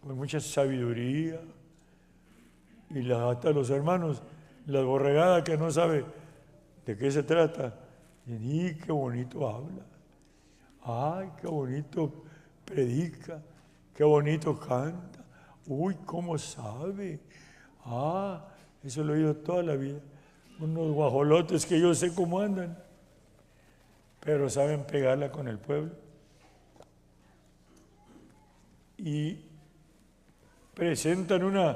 con mucha sabiduría. Y hasta los hermanos, la borregada que no sabe de qué se trata, y qué bonito habla, ay, qué bonito predica, qué bonito canta, uy, cómo sabe, eso lo he oído toda la vida. Unos guajolotes que yo sé cómo andan, pero saben pegarla con el pueblo. Y presentan un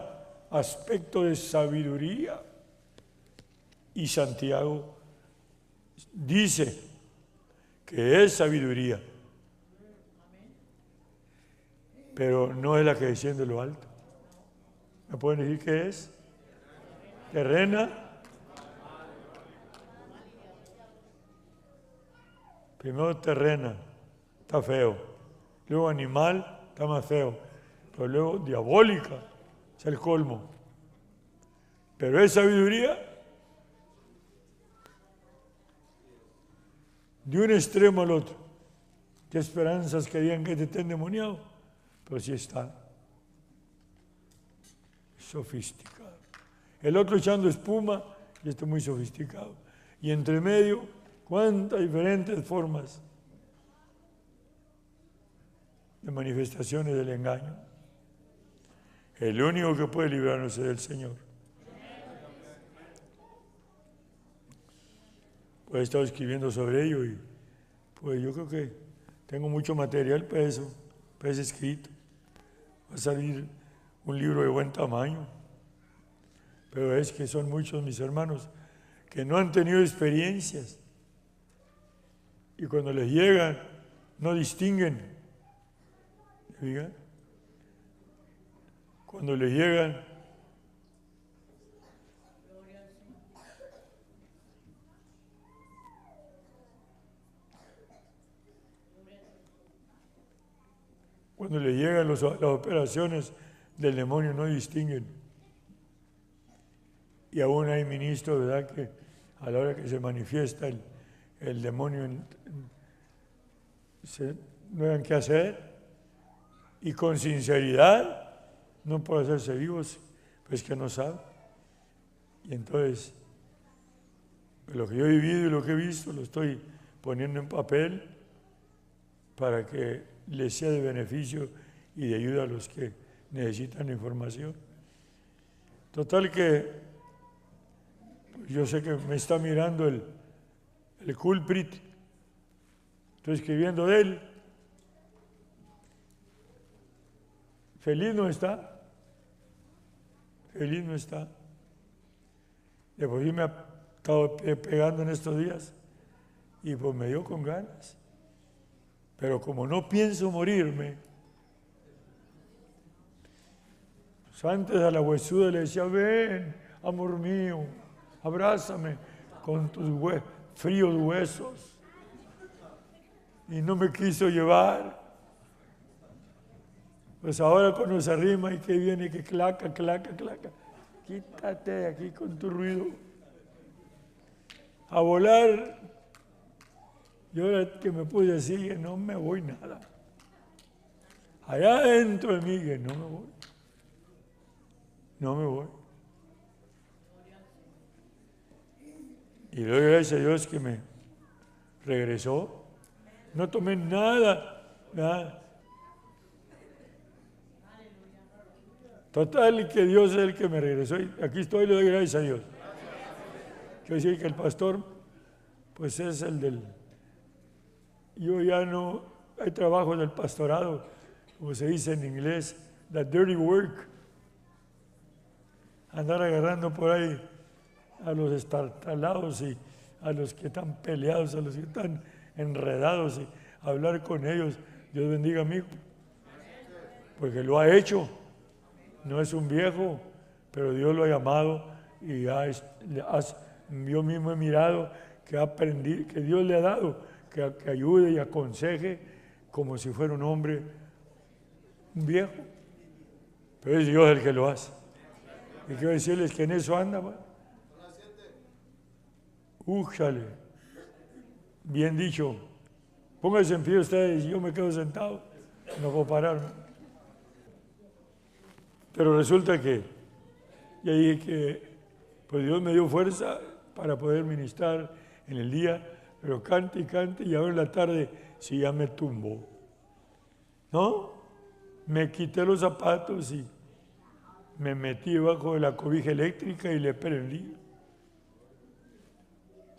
aspecto de sabiduría. Y Santiago dice que es sabiduría, pero no es la que desciende de lo alto. ¿Me pueden decir qué es? Terrena. Primero terrena, está feo. Luego animal, está más feo. Pero luego diabólica, es el colmo. Pero es sabiduría de un extremo al otro. ¿Qué esperanzas que digan que te estén endemoniado? Pero sí está sofisticado. El otro echando espuma y este muy sofisticado. Y entre medio, cuántas diferentes formas de manifestaciones del engaño. El único que puede librarnos es el Señor. Pues he estado escribiendo sobre ello y pues yo creo que tengo mucho material para eso, para ese escrito. Va a salir un libro de buen tamaño. Pero es que son muchos mis hermanos que no han tenido experiencias y cuando les llegan no distinguen. ¿Diga? Cuando les llegan las operaciones del demonio no distinguen. Y aún hay ministros, ¿verdad?, que a la hora que se manifiesta el demonio no saben qué hacer y con sinceridad no puede hacerse vivos, pues que no saben. Y entonces, lo que yo he vivido y lo que he visto lo estoy poniendo en papel para que les sea de beneficio y de ayuda a los que necesitan información. Total que yo sé que me está mirando el culprit, estoy escribiendo de él. Feliz no está. Feliz no está. De por sí me ha estado pegando en estos días y pues me dio con ganas. Pero como no pienso morirme, pues antes a la huesuda le decía, ven, amor mío, abrázame con tus fríos huesos. Y no me quiso llevar. Pues ahora cuando se arrima y que viene, que claca, claca, claca, quítate de aquí con tu ruido. A volar. Y ahora que me puse así, que no me voy nada. Allá adentro de mí, que no me voy. No me voy. Y le doy gracias a Dios que me regresó. No tomé nada, nada. Total, que Dios es el que me regresó. Y aquí estoy y le doy gracias a Dios. Quiero decir que el pastor, pues es el del... Yo ya no... Hay trabajo del pastorado, como se dice en inglés, the dirty work. Andar agarrando por ahí a los estartalados y a los que están peleados, a los que están enredados y hablar con ellos. Dios bendiga a mi hijo, porque lo ha hecho. No es un viejo, pero Dios lo ha llamado y yo mismo he mirado que ha aprendido, que Dios le ha dado, que ayude y aconseje como si fuera un hombre, un viejo. Pero es Dios el que lo hace. Y quiero decirles que en eso anda, ¿va? Újale. Bien dicho. Pónganse en pie ustedes y yo me quedo sentado. No puedo pararme. Pero resulta que, ya dije que pues Dios me dio fuerza para poder ministrar en el día, pero cante y cante, y ahora en la tarde sí ya me tumbó. ¿No? Me quité los zapatos y me metí debajo de la cobija eléctrica y le prendí.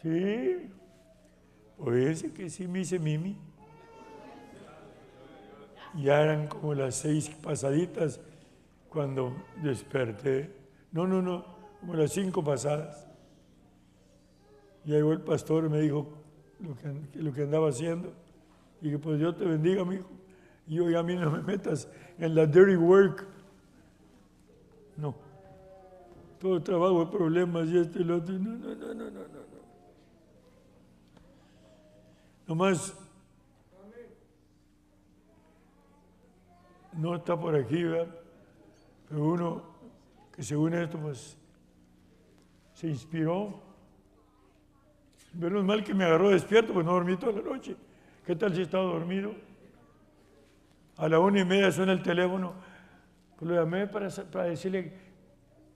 Sí, pues que sí me hice mimi. Ya eran como las 6 pasaditas cuando desperté. No, como las 5 pasadas. Y llegó el pastor y me dijo lo que andaba haciendo. Y que pues Dios te bendiga, amigo. Y yo, ya a mí no me metas en la dirty work. No. Todo trabajo de problemas y esto y lo otro. No. Nomás no está por aquí, ¿verdad? Pero uno que según esto pues se inspiró. Menos mal que me agarró despierto, pues no dormí toda la noche. ¿Qué tal si estaba dormido? A la 1:30 suena el teléfono. Pues lo llamé para decirle,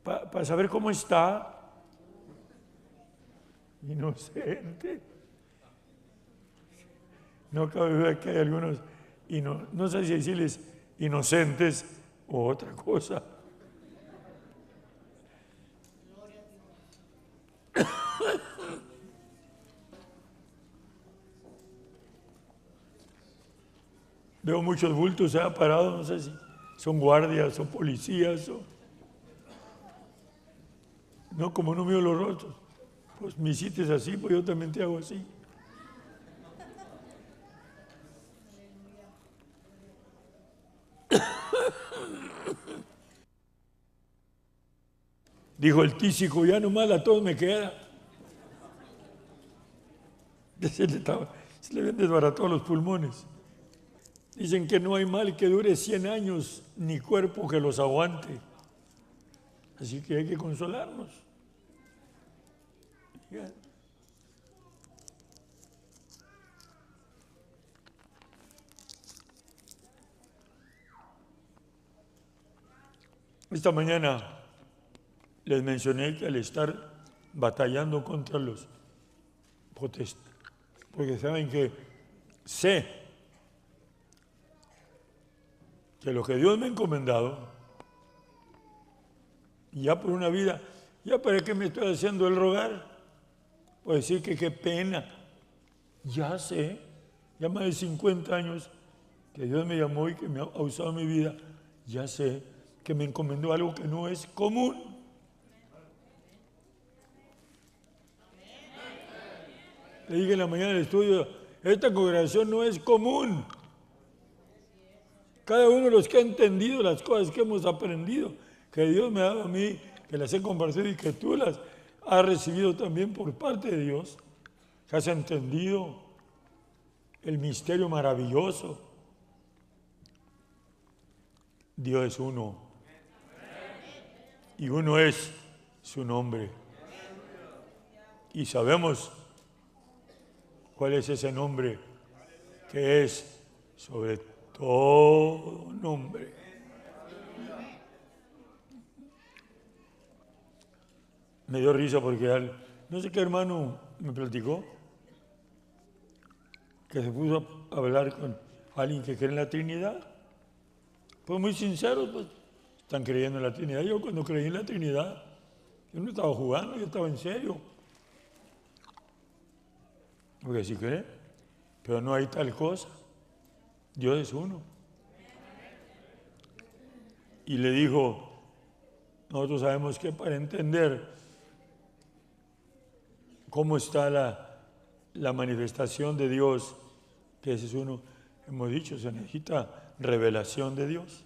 para saber cómo está. Inocente. No cabe duda que hay algunos, no sé si decirles inocentes o otra cosa. Veo muchos bultos parados, no sé si son guardias o policías no, como no miro los rostros. Pues mi sitio es así, pues yo también te hago así. Dijo el tísico, ya nomás a todos me queda. Se le habían desbaratado los pulmones. Dicen que no hay mal que dure 100 años, ni cuerpo que los aguante. Así que hay que consolarnos. Ya. Esta mañana les mencioné que al estar batallando contra los protestas, porque saben que sé que lo que Dios me ha encomendado, ya por una vida, ya para qué me estoy haciendo el rogar, puedo decir que qué pena, ya sé, ya más de 50 años que Dios me llamó y que me ha usado mi vida, ya sé que me encomendó algo que no es común. Le dije en la mañana del estudio, esta congregación no es común. Cada uno de los que ha entendido las cosas que hemos aprendido, que Dios me ha dado a mí, que las he compartido y que tú las has recibido también por parte de Dios, que has entendido el misterio maravilloso. Dios es uno y uno es su nombre. Y sabemos cuál es ese nombre que es sobre todo nombre. Me dio risa porque no sé qué hermano me platicó que se puso a hablar con alguien que cree en la Trinidad. Pues muy sinceros, pues están creyendo en la Trinidad. Yo cuando creí en la Trinidad, yo no estaba jugando, yo estaba en serio. Porque sí cree, pero no hay tal cosa. Dios es uno. Y le dijo, nosotros sabemos que para entender cómo está la manifestación de Dios, que ese es uno, hemos dicho, se necesita revelación de Dios.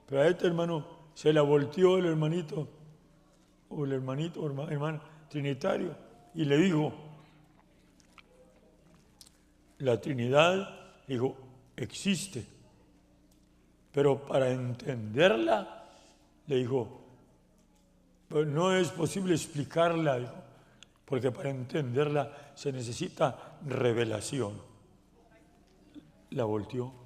Pero a este hermano se la volteó el hermanito, o el hermano trinitario, y le dijo, la Trinidad, dijo, existe, pero para entenderla, le dijo, pues no es posible explicarla, dijo, porque para entenderla se necesita revelación. La volteó.